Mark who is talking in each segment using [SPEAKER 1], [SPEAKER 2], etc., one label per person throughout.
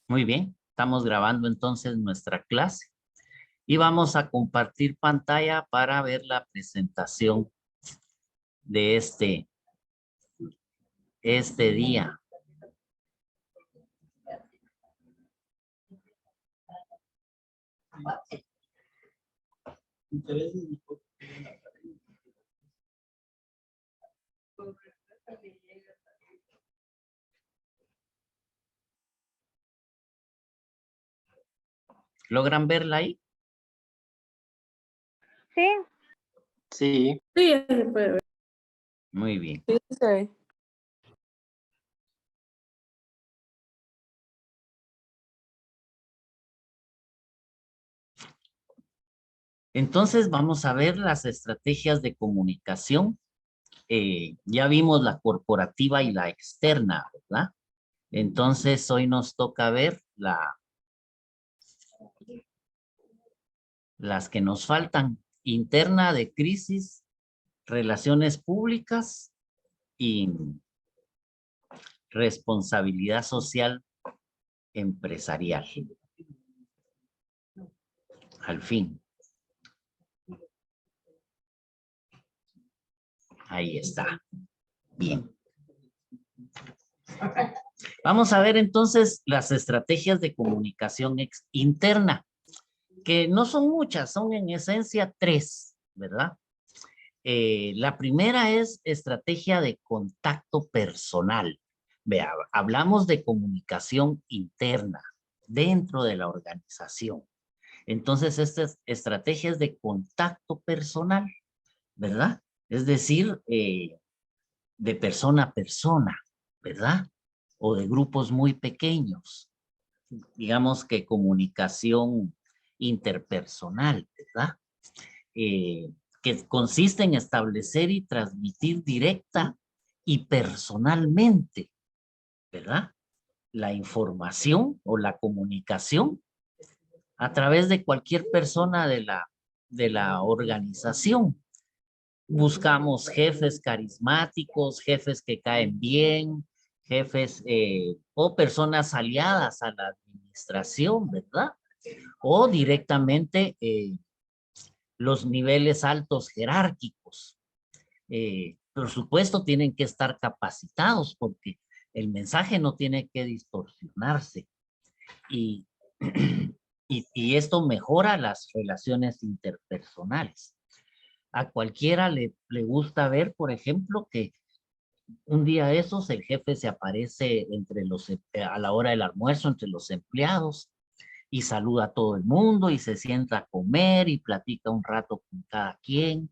[SPEAKER 1] Muy bien, estamos grabando entonces nuestra clase y vamos a compartir pantalla para ver la presentación de este día. ¿Logran verla ahí?
[SPEAKER 2] Sí.
[SPEAKER 3] Sí.
[SPEAKER 4] Sí, ya se puede ver.
[SPEAKER 1] Muy bien.
[SPEAKER 4] Sí, se ve.
[SPEAKER 1] Entonces vamos a ver las estrategias de comunicación. Ya vimos la corporativa y la externa, ¿verdad? Entonces hoy nos toca ver las que nos faltan. Interna de crisis, relaciones públicas y responsabilidad social empresarial. Al fin. Ahí está. Bien. Vamos a ver entonces las estrategias de comunicación interna, que no son muchas, son en esencia 3, ¿verdad? La primera es estrategia de contacto personal. Vea, hablamos de comunicación interna dentro de la organización. Entonces, estas estrategias de contacto personal, ¿verdad? Es decir, de persona a persona, ¿verdad? O de grupos muy pequeños. Digamos que comunicación interpersonal, ¿verdad? Que consiste en establecer y transmitir directa y personalmente, ¿verdad? La información o la comunicación a través de cualquier persona de la organización. Buscamos jefes carismáticos, jefes que caen bien, jefes o personas aliadas a la administración, ¿verdad? O directamente los niveles altos jerárquicos. Por supuesto, tienen que estar capacitados porque el mensaje no tiene que distorsionarse. Y, y esto mejora las relaciones interpersonales. A cualquiera le gusta ver, por ejemplo, que un día de esos el jefe se aparece a la hora del almuerzo entre los empleados y saluda a todo el mundo y se sienta a comer y platica un rato con cada quien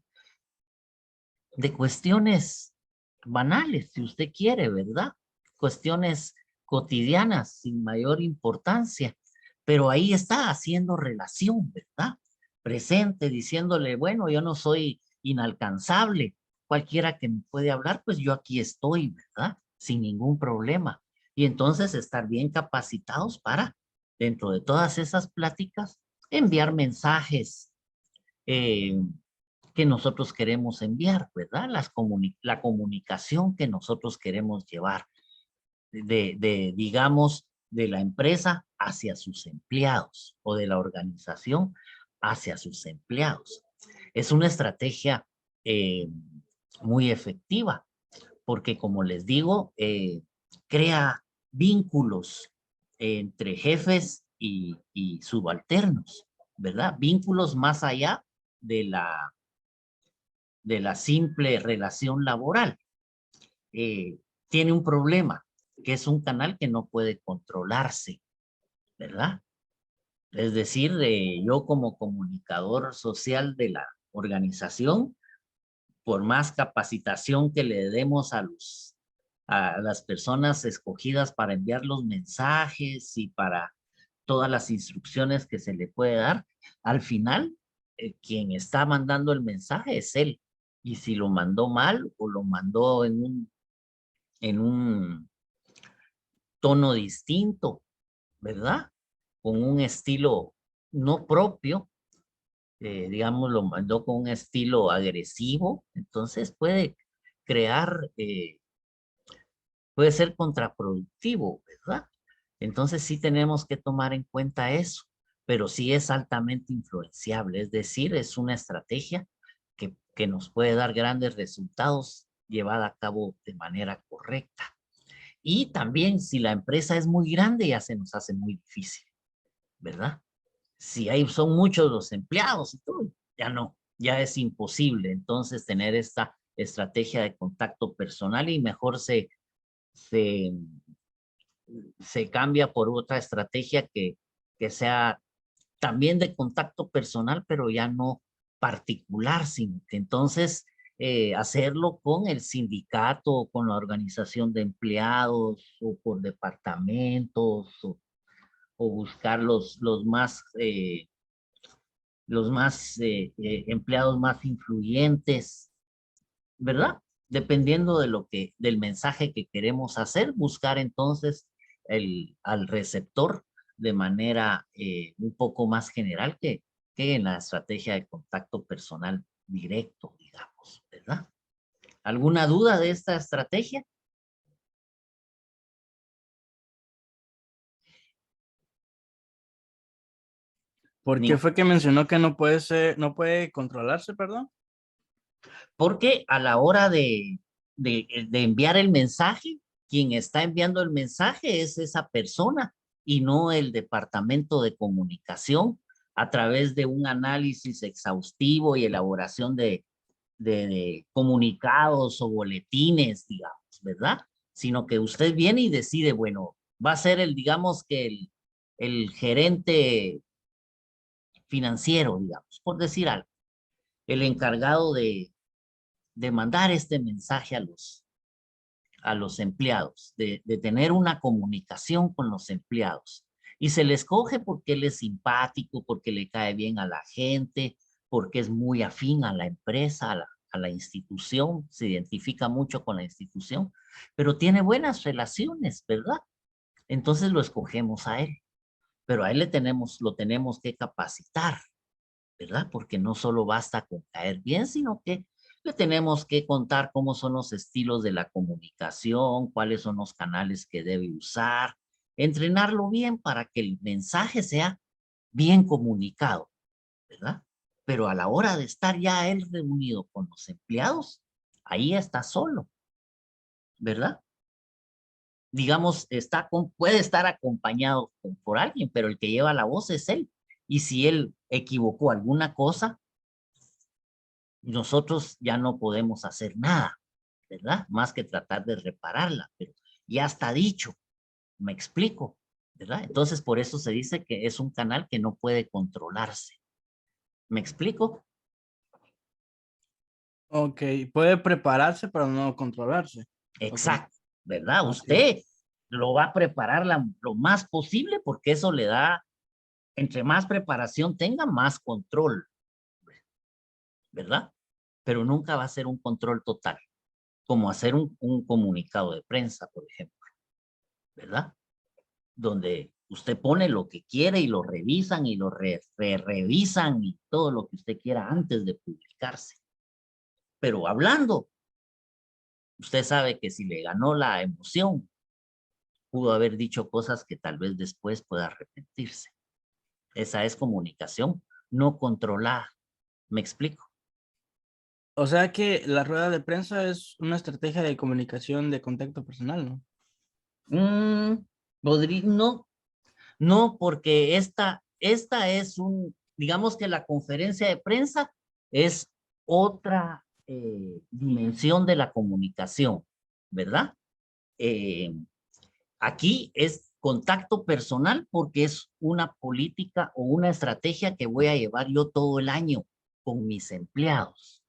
[SPEAKER 1] de cuestiones banales, si usted quiere, ¿verdad? Cuestiones cotidianas sin mayor importancia, pero ahí está haciendo relación, ¿verdad? Presente, diciéndole, bueno, yo no soy inalcanzable, cualquiera que me puede hablar, pues yo aquí estoy, ¿verdad? Sin ningún problema. Y entonces estar bien capacitados para, dentro de todas esas pláticas, enviar mensajes, que nosotros queremos enviar, ¿verdad? La comunicación que nosotros queremos llevar digamos, de la empresa hacia sus empleados o de la organización hacia sus empleados. Es una estrategia muy efectiva porque, como les digo, crea vínculos entre jefes y subalternos, ¿verdad? Vínculos más allá de la simple relación laboral. Tiene un problema, que es un canal que no puede controlarse, ¿verdad? Es decir, yo como comunicador social de la organización, por más capacitación que le demos a las personas escogidas para enviar los mensajes y para todas las instrucciones que se le puede dar, al final, quien está mandando el mensaje es él. Y si lo mandó mal o lo mandó en un tono distinto, ¿verdad? Con un estilo no propio, digamos, lo mandó con un estilo agresivo, entonces puede crear, puede ser contraproductivo, ¿verdad? Entonces sí tenemos que tomar en cuenta eso, pero sí es altamente influenciable, es decir, es una estrategia que nos puede dar grandes resultados llevada a cabo de manera correcta. Y también si la empresa es muy grande ya se nos hace muy difícil, ¿verdad? Si son muchos los empleados y todo, ya no, ya es imposible entonces tener esta estrategia de contacto personal y mejor se, se cambia por otra estrategia que sea también de contacto personal, pero ya no particular, sino que entonces hacerlo con el sindicato, con la organización de empleados o por departamentos o buscar los más empleados más influyentes, ¿verdad? Dependiendo de del mensaje que queremos hacer, buscar entonces al receptor de manera un poco más general que en la estrategia de contacto personal directo, digamos, ¿verdad? ¿Alguna duda de esta estrategia?
[SPEAKER 2] ¿Por
[SPEAKER 1] Ni-
[SPEAKER 2] qué fue que mencionó que no puede ser, no puede controlarse, perdón?
[SPEAKER 1] Porque a la hora de enviar el mensaje, quien está enviando el mensaje es esa persona y no el departamento de comunicación a través de un análisis exhaustivo y elaboración de comunicados o boletines, digamos, ¿verdad? Sino que usted viene y decide, bueno, va a ser digamos que el gerente financiero, digamos, por decir algo, el encargado de mandar este mensaje a los empleados, de tener una comunicación con los empleados. Y se le escoge porque él es simpático, porque le cae bien a la gente, porque es muy afín a la empresa, a la institución, se identifica mucho con la institución, pero tiene buenas relaciones, ¿verdad? Entonces lo escogemos a él, pero a él lo tenemos que capacitar, ¿verdad? Porque no solo basta con caer bien, sino que le tenemos que contar cómo son los estilos de la comunicación, cuáles son los canales que debe usar, entrenarlo bien para que el mensaje sea bien comunicado, ¿verdad? Pero a la hora de estar ya él reunido con los empleados, ahí está solo, ¿verdad? Digamos, puede estar acompañado por alguien, pero el que lleva la voz es él. Y si él equivocó alguna cosa, nosotros ya no podemos hacer nada, ¿verdad? Más que tratar de repararla, pero ya está dicho, me explico, ¿verdad? Entonces, por eso se dice que es un canal que no puede controlarse. ¿Me explico?
[SPEAKER 2] Ok, puede prepararse, pero no controlarse. Ok,
[SPEAKER 1] Exacto, ¿verdad?
[SPEAKER 2] ok.
[SPEAKER 1] Usted lo va a preparar lo más posible porque eso le da, entre más preparación tenga, más control, ¿verdad? Pero nunca va a ser un control total, como hacer un comunicado de prensa, por ejemplo, ¿verdad? Donde usted pone lo que quiere y lo revisan y lo revisan y todo lo que usted quiera antes de publicarse. Pero hablando, usted sabe que si le ganó la emoción, pudo haber dicho cosas que tal vez después pueda arrepentirse. Esa es comunicación no controlada. ¿Me explico?
[SPEAKER 2] O sea que la rueda de prensa es una estrategia de comunicación de contacto personal, ¿no?
[SPEAKER 1] Mm, no, no, porque esta es digamos que la conferencia de prensa es otra dimensión de la comunicación, ¿verdad? Eh, Aquí es contacto personal porque es una política o una estrategia que voy a llevar yo todo el año con mis empleados.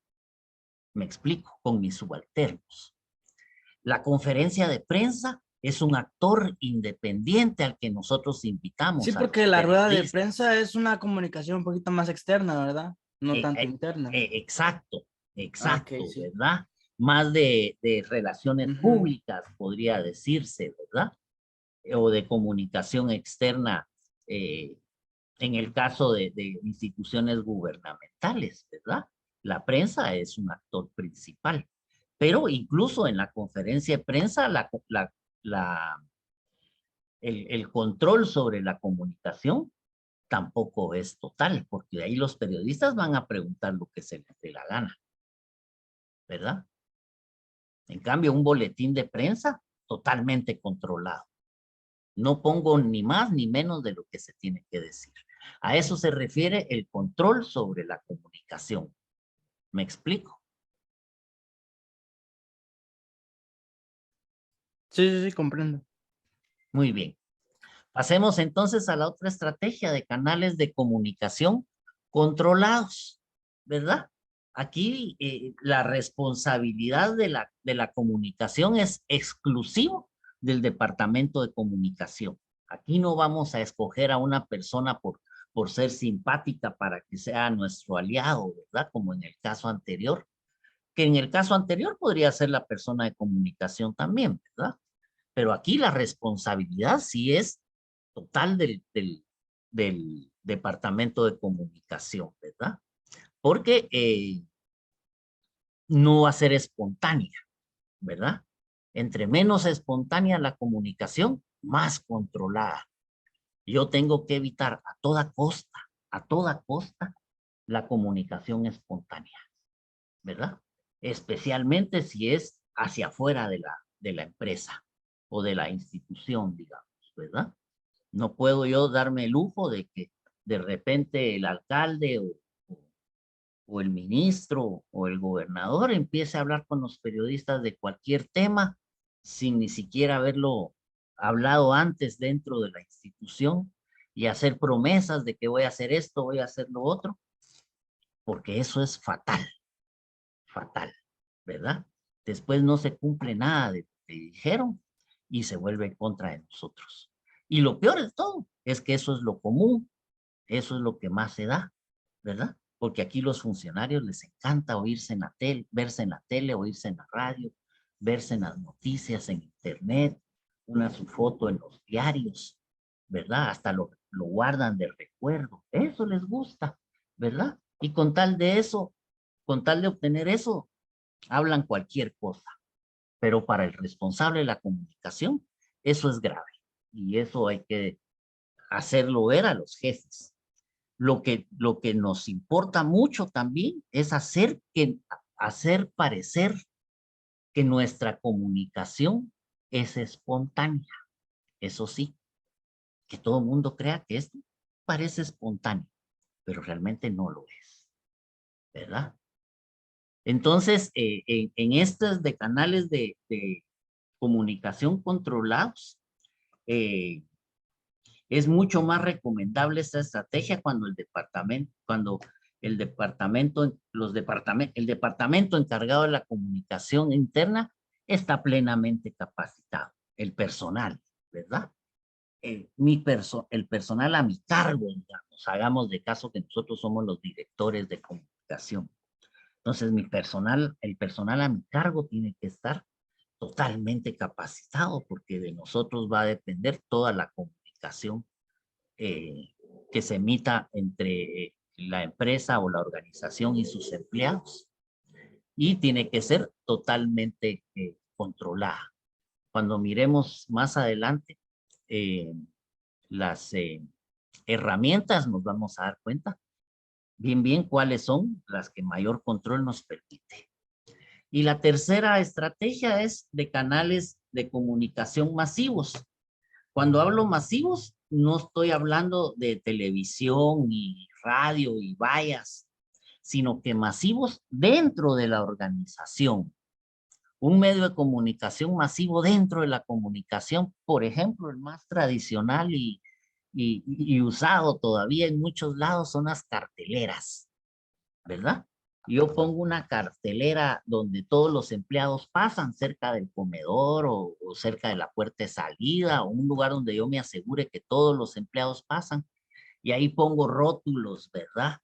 [SPEAKER 1] Me explico, con mis subalternos. La conferencia de prensa es un actor independiente al que nosotros
[SPEAKER 2] Sí,
[SPEAKER 1] invitamos a
[SPEAKER 2] porque
[SPEAKER 1] los
[SPEAKER 2] la rueda de
[SPEAKER 1] periodistas.
[SPEAKER 2] prensa es una comunicación un poquito más externa, ¿verdad? No
[SPEAKER 1] Eh,
[SPEAKER 2] tanto
[SPEAKER 1] eh,
[SPEAKER 2] interna.
[SPEAKER 1] exacto,
[SPEAKER 2] Ah, ok,
[SPEAKER 1] exacto,
[SPEAKER 2] sí.
[SPEAKER 1] ¿verdad? Más de relaciones
[SPEAKER 2] Ujú.
[SPEAKER 1] públicas, podría decirse, ¿verdad? O de comunicación externa eh, en el caso de instituciones gubernamentales, ¿verdad? La prensa es un actor principal, pero incluso en la conferencia de prensa, la El control sobre la comunicación tampoco es total, porque de ahí los periodistas van a preguntar lo que se les dé la gana, ¿verdad? En cambio, un boletín de prensa totalmente controlado. No pongo ni más ni menos de lo que se tiene que decir. A eso se refiere el control sobre la comunicación. ¿Me explico?
[SPEAKER 2] Sí, sí, sí, comprendo.
[SPEAKER 1] Muy bien. Pasemos entonces a la otra estrategia de canales de comunicación controlados, ¿verdad? Aquí la responsabilidad de la comunicación es exclusivo del Departamento de Comunicación. Aquí no vamos a escoger a una persona por ser simpática para que sea nuestro aliado, ¿verdad? Como en el caso anterior, que en el caso anterior podría ser la persona de comunicación también, ¿verdad? Pero aquí la responsabilidad sí es total del Departamento de Comunicación, ¿verdad? Porque no va a ser espontánea, ¿verdad? Entre menos espontánea la comunicación, más controlada. Yo tengo que evitar a toda costa, la comunicación espontánea, ¿verdad? Especialmente si es hacia afuera de la empresa o de la institución, digamos, ¿verdad? No puedo yo darme el lujo de que de repente el alcalde o el ministro o el gobernador empiece a hablar con los periodistas de cualquier tema sin ni siquiera haberlo hablado antes dentro de la institución y hacer promesas de que voy a hacer esto, voy a hacer lo otro, porque eso es fatal, fatal, ¿verdad? Después no se cumple nada de lo que dijeron y se vuelve en contra de nosotros. Y lo peor de todo es que eso es lo común, eso es lo que más se da, ¿verdad? Porque aquí los funcionarios les encanta oírse en la tele, verse en la tele, oírse en la radio, verse en las noticias, en internet, su foto en los diarios, ¿verdad? Hasta lo guardan de recuerdo. Eso les gusta, ¿verdad? Y con tal de eso, con tal de obtener eso, hablan cualquier cosa. Pero para el responsable de la comunicación, eso es grave. Y eso hay que hacerlo ver a los jefes. Lo que nos importa mucho también es hacer parecer que nuestra comunicación es espontánea. Eso sí, que todo el mundo crea que esto parece espontáneo, pero realmente no lo es, ¿verdad? Entonces, en estos de canales de comunicación controlados, eh, es mucho más recomendable esta estrategia cuando el departamento encargado de la comunicación interna está plenamente capacitado, el personal, ¿verdad? El personal a mi cargo, digamos, hagamos de caso que nosotros somos los directores de comunicación. Entonces, el personal a mi cargo tiene que estar totalmente capacitado porque de nosotros va a depender toda la comunicación que se emita entre la empresa o la organización y sus empleados. Y tiene que ser totalmente controlada. Cuando miremos más adelante las herramientas, nos vamos a dar cuenta bien cuáles son las que mayor control nos permite. Y la tercera estrategia es de canales de comunicación masivos. Cuando hablo masivos, no estoy hablando de televisión y radio y vallas, sino que masivos dentro de la organización. Un medio de comunicación masivo dentro de la comunicación, por ejemplo, el más tradicional y usado todavía en muchos lados son las carteleras, ¿verdad? Yo pongo una cartelera donde todos los empleados pasan cerca del comedor o cerca de la puerta de salida o un lugar donde yo me asegure que todos los empleados pasan y ahí pongo rótulos, ¿verdad?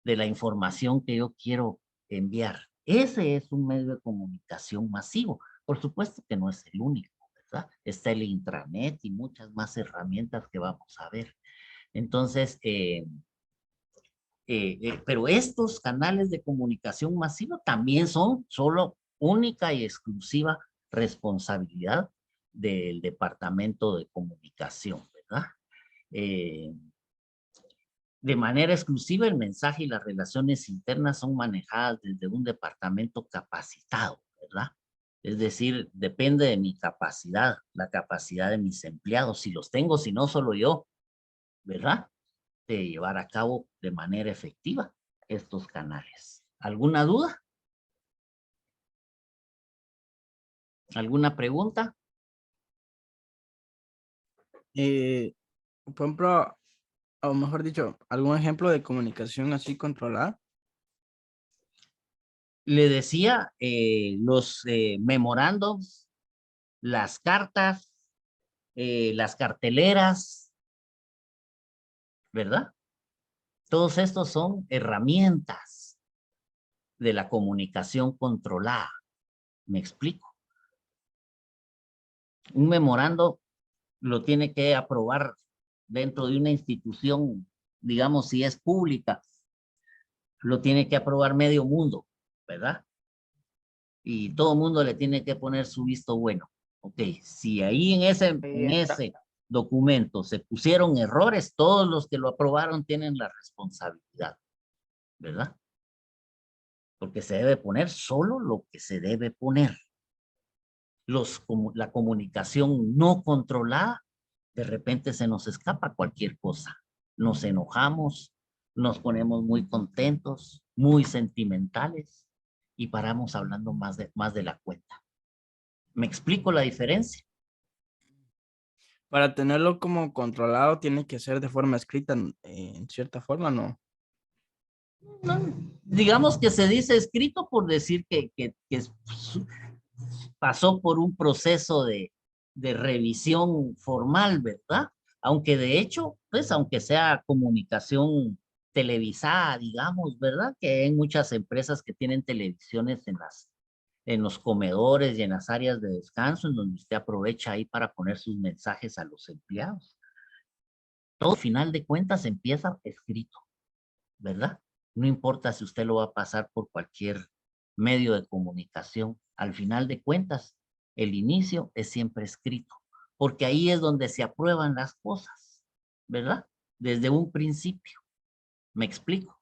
[SPEAKER 1] De la información que yo quiero enviar. Ese es un medio de comunicación masivo. Por supuesto que no es el único, ¿verdad? Está el intranet y muchas más herramientas que vamos a ver. Entonces, pero estos canales de comunicación masiva también son solo única y exclusiva responsabilidad del Departamento de Comunicación, ¿verdad? De manera exclusiva, el mensaje y las relaciones internas son manejadas desde un departamento capacitado, ¿verdad? Es decir, depende de mi capacidad, la capacidad de mis empleados, si los tengo, si no, solo yo, ¿verdad? De llevar a cabo de manera efectiva estos canales. ¿Alguna duda? ¿Alguna pregunta?
[SPEAKER 2] Por ejemplo, o mejor dicho, algún ejemplo de comunicación así controlada.
[SPEAKER 1] Le decía, los memorándums, las cartas, las carteleras, ¿verdad? Todos estos son herramientas de la comunicación controlada. ¿Me explico? Un memorando lo tiene que aprobar dentro de una institución, digamos, si es pública, lo tiene que aprobar medio mundo, ¿verdad? Y todo mundo le tiene que poner su visto bueno. Ok, si ahí en ese documento se pusieron errores, todos los que lo aprobaron tienen la responsabilidad, ¿verdad? Porque se debe poner solo lo que se debe poner. La comunicación no controlada, de repente se nos escapa cualquier cosa. Nos enojamos, nos ponemos muy contentos, muy sentimentales y paramos hablando más de la cuenta. ¿Me explico la diferencia?
[SPEAKER 2] Para tenerlo como controlado, tiene que ser de forma escrita en cierta forma, ¿no?
[SPEAKER 1] No, digamos que se dice escrito por decir que pasó por un proceso de revisión formal, ¿verdad? Aunque de hecho, pues aunque sea comunicación televisada, digamos, ¿verdad? Que hay muchas empresas que tienen televisiones en los comedores y en las áreas de descanso, en donde usted aprovecha ahí para poner sus mensajes a los empleados. Todo final de cuentas empieza escrito, ¿verdad? No importa si usted lo va a pasar por cualquier medio de comunicación. Al final de cuentas, el inicio es siempre escrito, porque ahí es donde se aprueban las cosas, ¿verdad? Desde un principio. ¿Me explico?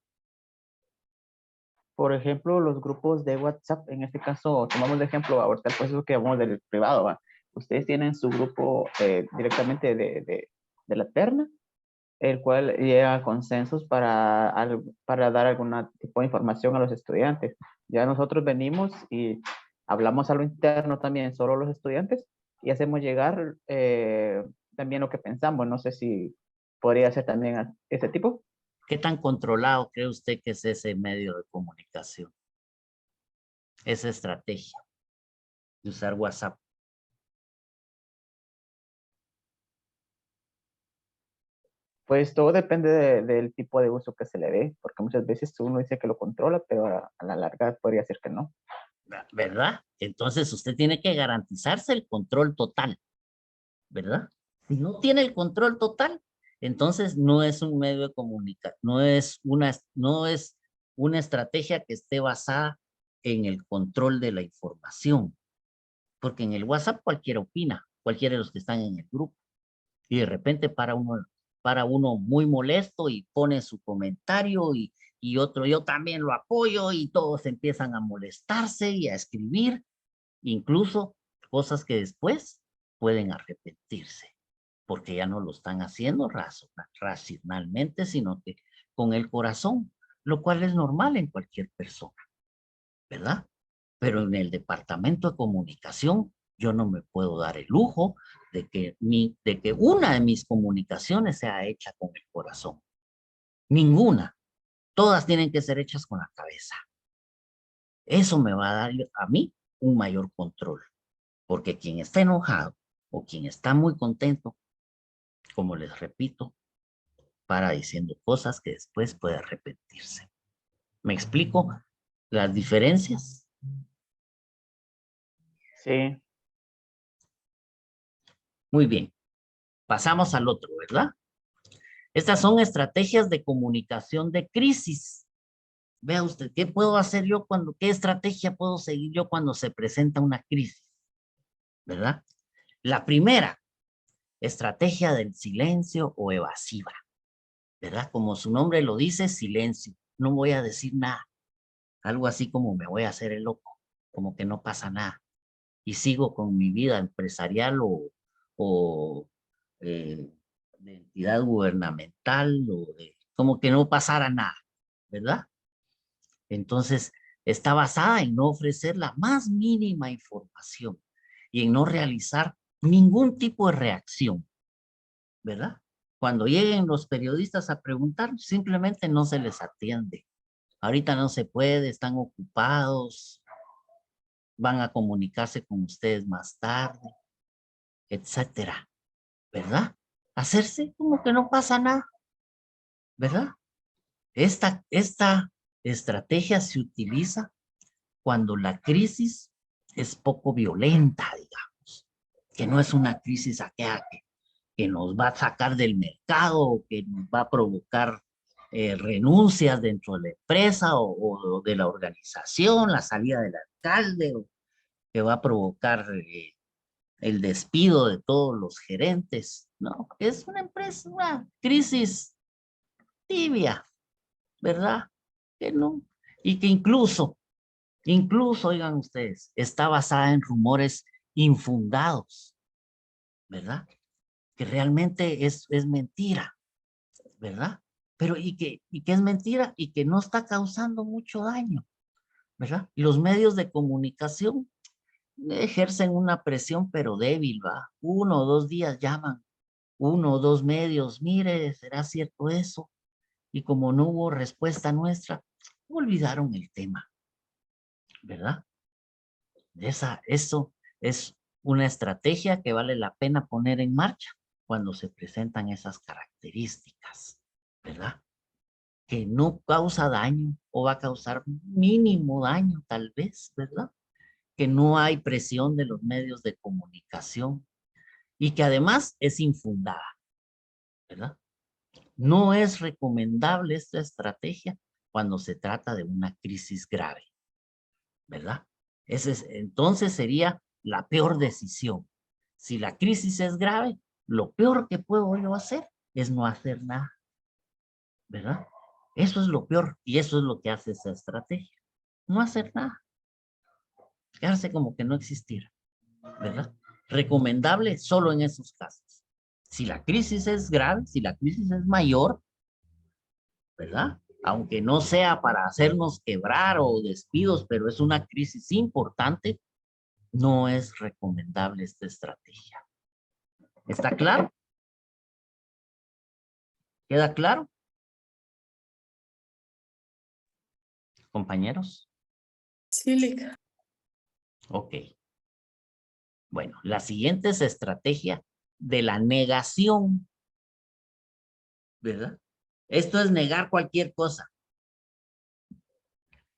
[SPEAKER 4] Por ejemplo, los grupos de WhatsApp, en este caso, tomamos de ejemplo ahorita el proceso que vamos del privado, ¿va? Ustedes tienen su grupo directamente de la terna, el cual llega a consensos para dar algún tipo de información a los estudiantes. Ya nosotros venimos y hablamos a lo interno también, solo los estudiantes, y hacemos llegar también lo que pensamos. No sé si podría ser también ese tipo.
[SPEAKER 1] ¿Qué tan controlado cree usted que es ese medio de comunicación? Esa estrategia de usar WhatsApp.
[SPEAKER 4] Pues todo depende del tipo de uso que se le dé, porque muchas veces uno dice que lo controla, pero a la larga podría ser que no.
[SPEAKER 1] ¿Verdad? Entonces usted tiene que garantizarse el control total, ¿verdad? Si no tiene el control total, entonces no es un medio de comunicación, no es una estrategia que esté basada en el control de la información, porque en el WhatsApp cualquiera opina, cualquiera de los que están en el grupo, y de repente para uno muy molesto y pone su comentario y otro yo también lo apoyo y todos empiezan a molestarse y a escribir, incluso cosas que después pueden arrepentirse, porque ya no lo están haciendo racionalmente, sino que con el corazón, lo cual es normal en cualquier persona, ¿verdad? Pero en el departamento de comunicación, yo no me puedo dar el lujo de que una de mis comunicaciones sea hecha con el corazón. Ninguna. Todas tienen que ser hechas con la cabeza. Eso me va a dar a mí un mayor control. Porque quien está enojado o quien está muy contento, como les repito, para diciendo cosas que después puede arrepentirse. ¿Me explico las diferencias?
[SPEAKER 4] Sí,
[SPEAKER 1] Muy bien. Pasamos al otro, ¿verdad? Estas son estrategias de comunicación de crisis. Vea usted, ¿qué puedo hacer yo qué estrategia puedo seguir yo cuando se presenta una crisis? ¿Verdad? La primera, estrategia del silencio o evasiva, ¿verdad? Como su nombre lo dice, silencio. No voy a decir nada. Algo así como me voy a hacer el loco, como que no pasa nada. Y sigo con mi vida empresarial o de entidad gubernamental como que no pasara nada, ¿verdad? Entonces, está basada en no ofrecer la más mínima información y en no realizar ningún tipo de reacción, ¿verdad? Cuando lleguen los periodistas a preguntar, simplemente no se les atiende. Ahorita no se puede, están ocupados, van a comunicarse con ustedes más tarde, etcétera, ¿verdad? Hacerse como que no pasa nada, ¿verdad? Esta estrategia se utiliza cuando la crisis es poco violenta, digamos, que no es una crisis aquella que nos va a sacar del mercado, o que nos va a provocar renuncias dentro de la empresa o de la organización, la salida del alcalde, o que va a provocar el despido de todos los gerentes, ¿no? Es una empresa, una crisis tibia, ¿verdad? Que no, y que incluso, oigan ustedes, está basada en rumores infundados, ¿verdad? Que realmente es mentira, ¿verdad? Pero y que es mentira y que no está causando mucho daño, ¿verdad? Y los medios de comunicación ejercen una presión pero débil, ¿va? 1 o 2 días llaman, 1 o 2 medios, mire, ¿será cierto eso? Y como no hubo respuesta nuestra, olvidaron el tema, ¿verdad? Eso es una estrategia que vale la pena poner en marcha cuando se presentan esas características, ¿verdad? Que no causa daño o va a causar mínimo daño tal vez, ¿verdad? Que no hay presión de los medios de comunicación y que además es infundada, ¿verdad? No es recomendable esta estrategia cuando se trata de una crisis grave, ¿verdad? Entonces sería la peor decisión. Si la crisis es grave, lo peor que puedo yo hacer es no hacer nada, ¿verdad? Eso es lo peor y eso es lo que hace esa estrategia. No hacer nada. Quedarse como que no existiera, ¿verdad? Recomendable solo en esos casos. Si la crisis es grave, si la crisis es mayor, ¿verdad? Aunque no sea para hacernos quebrar o despidos, pero es una crisis importante, no es recomendable esta estrategia. ¿Está claro? ¿Queda claro? Compañeros.
[SPEAKER 5] Sí, Lica.
[SPEAKER 1] Ok. Bueno, la siguiente es estrategia de la negación, ¿verdad? Esto es negar cualquier cosa.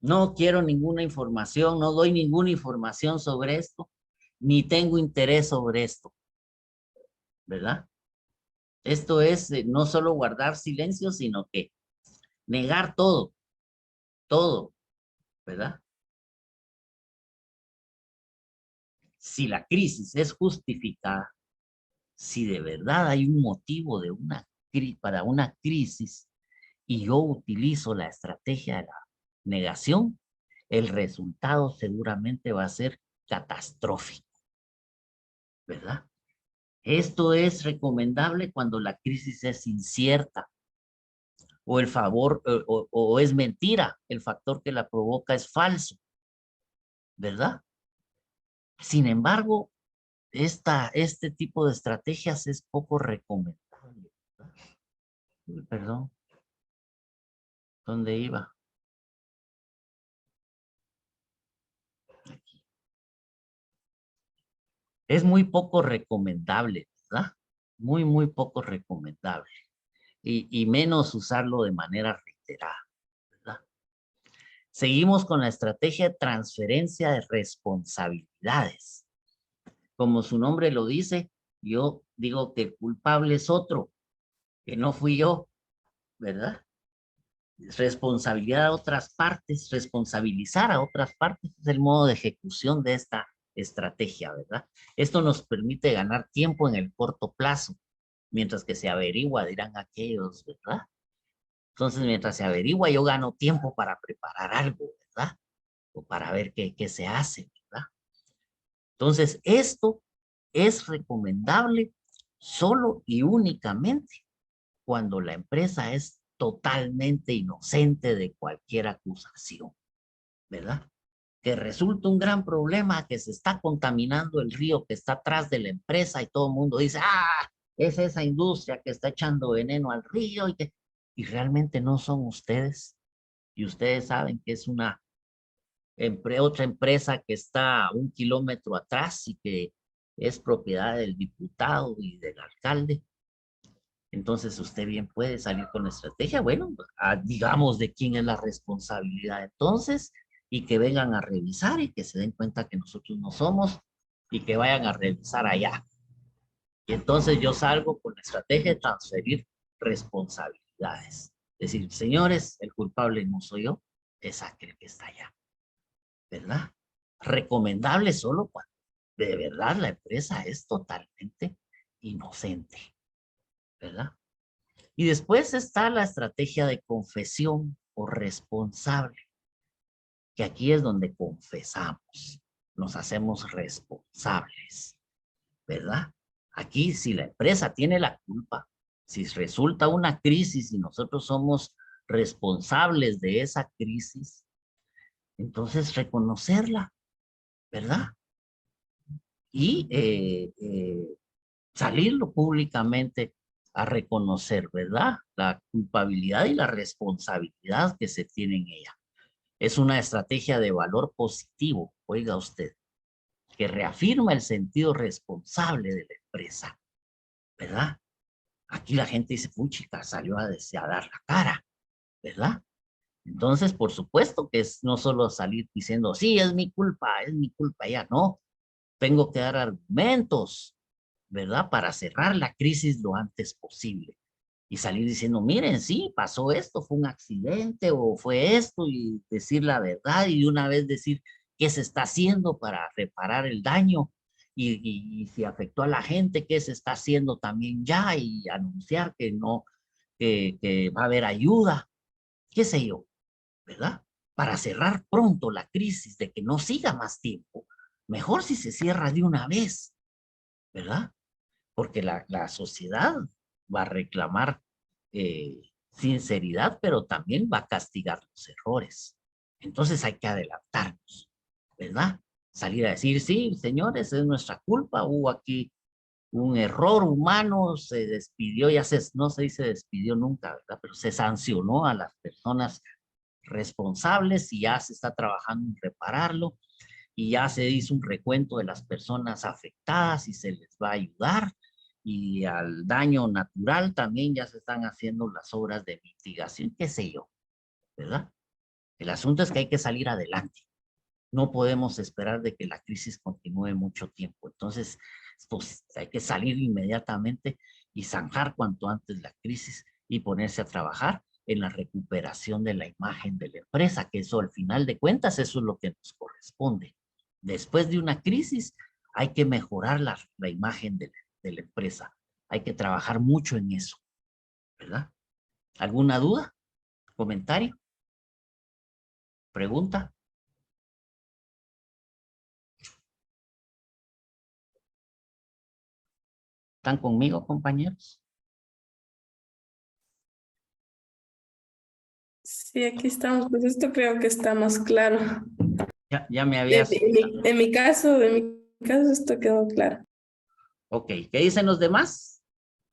[SPEAKER 1] No quiero ninguna información, no doy ninguna información sobre esto, ni tengo interés sobre esto, ¿verdad? Esto es no solo guardar silencio, sino que negar todo, ¿verdad? Si la crisis es justificada, si de verdad hay un motivo para una crisis y yo utilizo la estrategia de la negación, el resultado seguramente va a ser catastrófico, ¿verdad? Esto es recomendable cuando la crisis es incierta o o es mentira, el factor que la provoca es falso, ¿verdad? Sin embargo, este tipo de estrategias es poco recomendable, ¿verdad? Perdón, ¿dónde iba? Aquí. Es muy poco recomendable, ¿verdad? Muy, muy poco recomendable. Y menos usarlo de manera reiterada, ¿verdad? Seguimos con la estrategia de transferencia de responsabilidades. Como su nombre lo dice, yo digo que el culpable es otro, que no fui yo, ¿verdad? Responsabilidad a otras partes, responsabilizar a otras partes es el modo de ejecución de esta estrategia, ¿verdad? Esto nos permite ganar tiempo en el corto plazo, mientras que se averigua, dirán aquellos, ¿verdad? Entonces, mientras se averigua, yo gano tiempo para preparar algo, ¿verdad? O para ver qué se hace, ¿verdad? Entonces, esto es recomendable solo y únicamente cuando la empresa es totalmente inocente de cualquier acusación, ¿verdad? Que resulta un gran problema, que se está contaminando el río que está atrás de la empresa y todo el mundo dice, ah, es esa industria que está echando veneno al río y realmente no son ustedes. Y ustedes saben que es una otra empresa que está a 1 kilómetro atrás y que es propiedad del diputado y del alcalde. Entonces usted bien puede salir con la estrategia, bueno, digamos de quién es la responsabilidad entonces y que vengan a revisar y que se den cuenta que nosotros no somos y que vayan a revisar allá. Y entonces yo salgo con la estrategia de transferir responsabilidades. Es decir, señores, el culpable no soy yo, es aquel que está allá, ¿verdad? Recomendable solo cuando de verdad la empresa es totalmente inocente, ¿verdad? Y después está la estrategia de confesión o responsable, que aquí es donde confesamos, nos hacemos responsables, ¿verdad? Aquí si la empresa tiene la culpa, si resulta una crisis y nosotros somos responsables de esa crisis, entonces reconocerla, ¿verdad? Y salirlo públicamente a reconocer, ¿verdad? La culpabilidad y la responsabilidad que se tiene en ella. Es una estrategia de valor positivo, oiga usted, que reafirma el sentido responsable de la empresa, ¿verdad? Aquí la gente dice, puchica, salió a dar la cara, ¿verdad? Entonces, por supuesto que es no solo salir diciendo, sí, es mi culpa, ya no. Tengo que dar argumentos, ¿verdad? Para cerrar la crisis lo antes posible. Y salir diciendo, miren, sí, pasó esto, fue un accidente o fue esto, y decir la verdad y de una vez decir qué se está haciendo para reparar el daño y si afectó a la gente, qué se está haciendo también ya y anunciar que no, que va a haber ayuda, qué sé yo, ¿verdad? Para cerrar pronto la crisis de que no siga más tiempo. Mejor si se cierra de una vez, ¿verdad? Porque la sociedad va a reclamar sinceridad, pero también va a castigar los errores. Entonces hay que adelantarnos, ¿verdad? Salir a decir, sí, señores, es nuestra culpa, hubo aquí un error humano, se despidió, no se dice despidió nunca, ¿verdad? Pero se sancionó a las personas responsables y ya se está trabajando en repararlo y ya se hizo un recuento de las personas afectadas y se les va a ayudar y al daño natural también ya se están haciendo las obras de mitigación, qué sé yo, ¿verdad? El asunto es que hay que salir adelante. No podemos esperar de que la crisis continúe mucho tiempo. Entonces, pues hay que salir inmediatamente y zanjar cuanto antes la crisis y ponerse a trabajar en la recuperación de la imagen de la empresa, que eso al final de cuentas, eso es lo que nos corresponde. Después de una crisis, hay que mejorar la imagen de la empresa. Hay que trabajar mucho en eso, ¿verdad? ¿Alguna duda? ¿Comentario? ¿Pregunta? ¿Están conmigo, compañeros?
[SPEAKER 5] Sí, aquí estamos. Pues esto creo que está más claro.
[SPEAKER 1] Ya me habías...
[SPEAKER 5] En mi caso esto quedó claro.
[SPEAKER 1] Ok, ¿qué dicen los demás?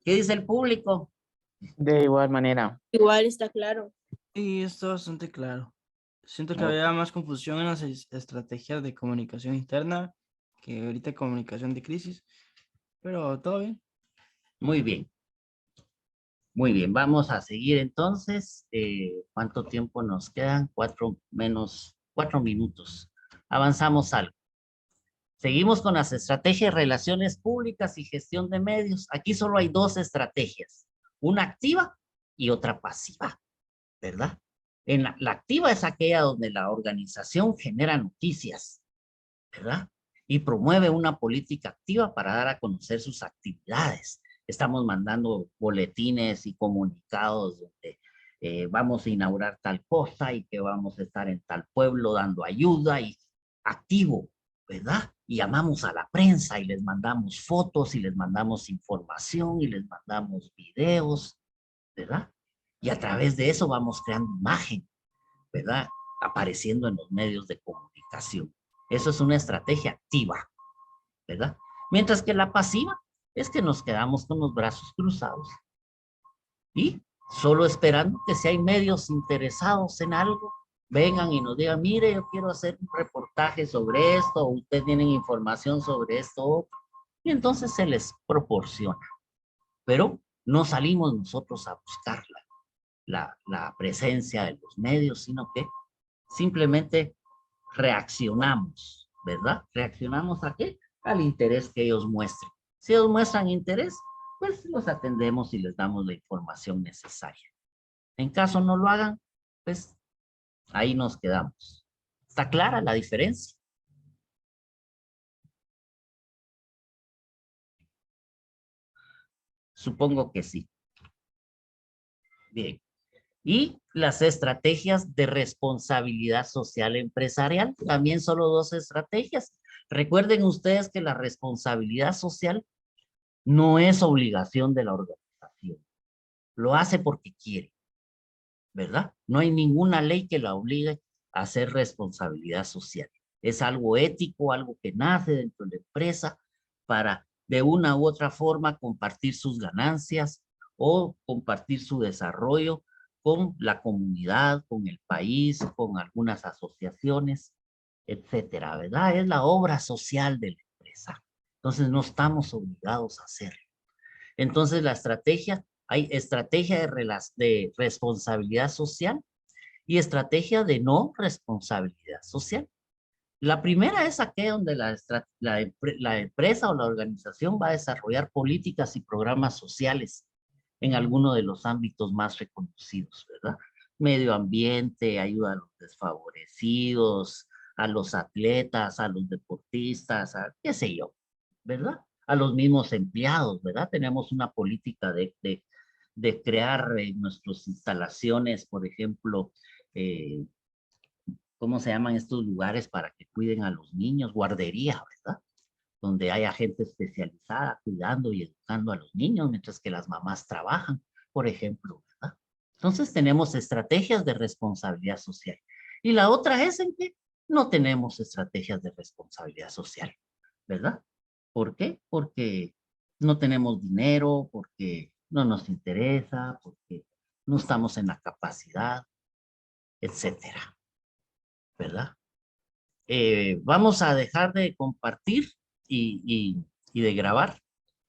[SPEAKER 1] ¿Qué dice el público?
[SPEAKER 4] De igual manera.
[SPEAKER 6] Igual está claro.
[SPEAKER 2] Y está bastante claro. Siento que
[SPEAKER 1] Ok.
[SPEAKER 2] había más confusión en las estrategias de comunicación interna que ahorita comunicación de crisis, pero todo bien.
[SPEAKER 1] Muy bien. Muy bien, vamos a seguir entonces. ¿Cuánto tiempo nos quedan? 4 minutos. Avanzamos algo. Seguimos con las estrategias de relaciones públicas y gestión de medios. Aquí solo hay 2 estrategias, una activa y otra pasiva, ¿verdad? La activa es aquella donde la organización genera noticias, ¿verdad? y promueve una política activa para dar a conocer sus actividades. Estamos mandando boletines y comunicados donde vamos a inaugurar tal cosa y que vamos a estar en tal pueblo dando ayuda y activo, ¿verdad? Y llamamos a la prensa y les mandamos fotos y les mandamos información y les mandamos videos, ¿verdad? Y a través de eso vamos creando imagen, ¿verdad? Apareciendo en los medios de comunicación. Eso es una estrategia activa, ¿verdad? Mientras que la pasiva es que nos quedamos con los brazos cruzados y solo esperando que si hay medios interesados en algo, vengan y nos digan, mire, yo quiero hacer un reportaje sobre esto, o ustedes tienen información sobre esto, otro, y entonces se les proporciona. Pero no salimos nosotros a buscar la presencia de los medios, sino que simplemente reaccionamos, ¿verdad? ¿Reaccionamos a qué? Al interés que ellos muestren. Si ellos muestran interés, pues los atendemos y les damos la información necesaria. En caso no lo hagan, pues ahí nos quedamos. ¿Está clara la diferencia? Supongo que sí. Bien. Y las estrategias de responsabilidad social empresarial, también solo 2 estrategias. Recuerden ustedes que la responsabilidad social no es obligación de la organización. Lo hace porque quiere, ¿verdad? No hay ninguna ley que la obligue a hacer responsabilidad social. Es algo ético, algo que nace dentro de la empresa para de una u otra forma compartir sus ganancias o compartir su desarrollo con la comunidad, con el país, con algunas asociaciones, etcétera, ¿verdad? Es la obra social de la empresa. Entonces no estamos obligados a hacerlo. Entonces la estrategia, hay estrategia de responsabilidad social y estrategia de no responsabilidad social. La primera es aquella donde la empresa o la organización va a desarrollar políticas y programas sociales en alguno de los ámbitos más reconocidos, ¿verdad? Medio ambiente, ayuda a los desfavorecidos, a los atletas, a los deportistas, a qué sé yo, ¿verdad? A los mismos empleados, ¿verdad? Tenemos una política de crear en nuestras instalaciones, por ejemplo, ¿cómo se llaman estos lugares para que cuiden a los niños? Guardería, ¿verdad? Donde haya gente especializada cuidando y educando a los niños mientras que las mamás trabajan, por ejemplo, ¿verdad? Entonces tenemos estrategias de responsabilidad social. Y la otra es en que no tenemos estrategias de responsabilidad social, ¿verdad? ¿Por qué? Porque no tenemos dinero, porque no nos interesa, porque no estamos en la capacidad, etcétera, ¿verdad? Vamos a dejar de compartir y de grabar.